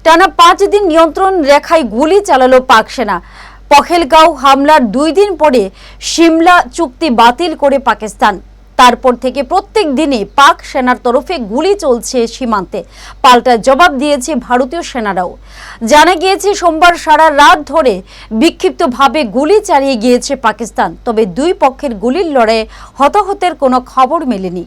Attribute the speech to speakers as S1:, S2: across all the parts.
S1: টানা 5 দিন নিয়ন্ত্রণ রেখায় গুলি চালালো পাক সেনা। পহেলগাঁও হামলার 2 দিন পরে সিমলা চুক্তি বাতিল করে পাকিস্তান। তারপর থেকে প্রত্যেক দিনে পাক সেনার তরফে গুলি চলছে সীমান্তে। পাল্টা জবাব দিয়েছে ভারতীয় সেনারাও। জানা গিয়েছে সোমবার সারা রাত ধরে বিক্ষিপ্তভাবে গুলি চালিয়ে গিয়েছে পাকিস্তান। তবে দুই পক্ষের গুলির লড়াইয়ে হতাহতের কোনো খবর মেলেনি।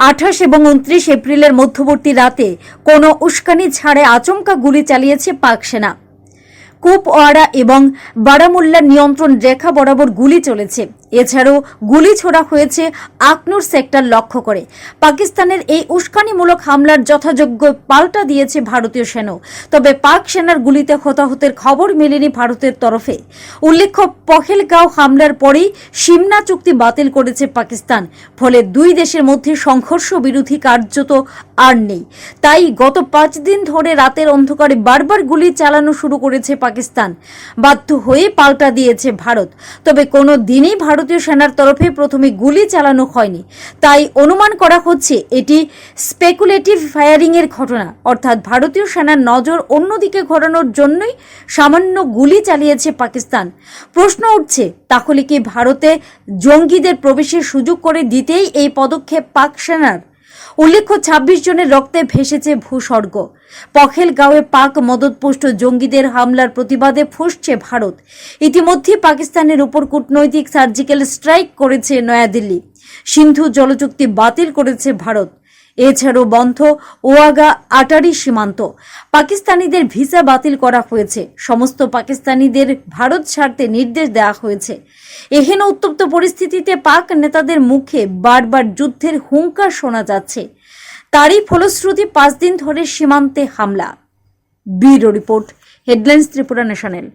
S1: 28 এবং 29 এপ্রিলের মধ্যবর্তী রাতে কোনো উস্কানি ছাড়াই আচমকা গুলি চালিয়েছে পাক সেনা। কুপওয়ারা এবং বারামুল্লার নিয়ন্ত্রণ রেখা বরাবর গুলি চলেছে। এছাড়াও গুলি ছোড়া হয়েছে আখনুর সেক্টর লক্ষ্য করে। পাকিস্তানের এই উস্কানিমূলক হামলার যথাযোগ্য পাল্টা দিয়েছে ভারতীয় সেনা। তবে পাক সেনার গুলিতে হতাহতের খবর মেলেনি ভারতের তরফে। উল্লেখ্য, পহেলগাঁও হামলার পরেই সিমলা চুক্তি বাতিল করেছে পাকিস্তান। ফলে দুই দেশের মধ্যে সংঘর্ষ বিরোধী কার্যত আর নেই। তাই গত 5 দিন ধরে রাতের অন্ধকারে বারবার গুলি চালানো শুরু করেছে পাকিস্তান। বাধ্য হয়ে পাল্টা দিয়েছে ভারত। তবে কোনো দিনই ভারতীয় সেনার তরফে প্রথমে গুলি চালানো হয়নি। তাই অনুমান করা হচ্ছে এটি স্পেকুলেটিভ ফায়ারিং এর ঘটনা, অর্থাৎ ভারতীয় সেনার নজর অন্যদিকে ঘোরানোর জন্যই সামান্য গুলি চালিয়েছে পাকিস্তান। প্রশ্ন উঠছে, তাহলে কি ভারতে জঙ্গিদের প্রবেশের সুযোগ করে দিতেই এই পদক্ষেপ পাক সেনার? উল্লেখ্য, 26 জনের রক্তে ভেসেছে ভূস্বর্গ। পহেলগাঁওয়ে পাক মদতপুষ্ট জঙ্গিদের হামলার প্রতিবাদে ফুঁসছে ভারত। ইতিমধ্যে পাকিস্তানের উপর কূটনৈতিক সার্জিক্যাল স্ট্রাইক করেছে নয়াদিল্লি। সিন্ধু জলচুক্তি বাতিল করেছে ভারত। এছাড়াও বন্ধ ওয়াগা আটারি সীমান্ত। পাকিস্তানিদের ভিসা বাতিল করা হয়েছে। সমস্ত পাকিস্তানিদের ভারত ছাড়তে নির্দেশ দেওয়া হয়েছে। এহেন উত্তপ্ত পরিস্থিতিতে পাক নেতাদের মুখে বারবার যুদ্ধের হুঙ্কার শোনা যাচ্ছে। তারই ফলশ্রুতি 5 দিন ধরে সীমান্তে হামলা। Bureau report, headlines Tripura national.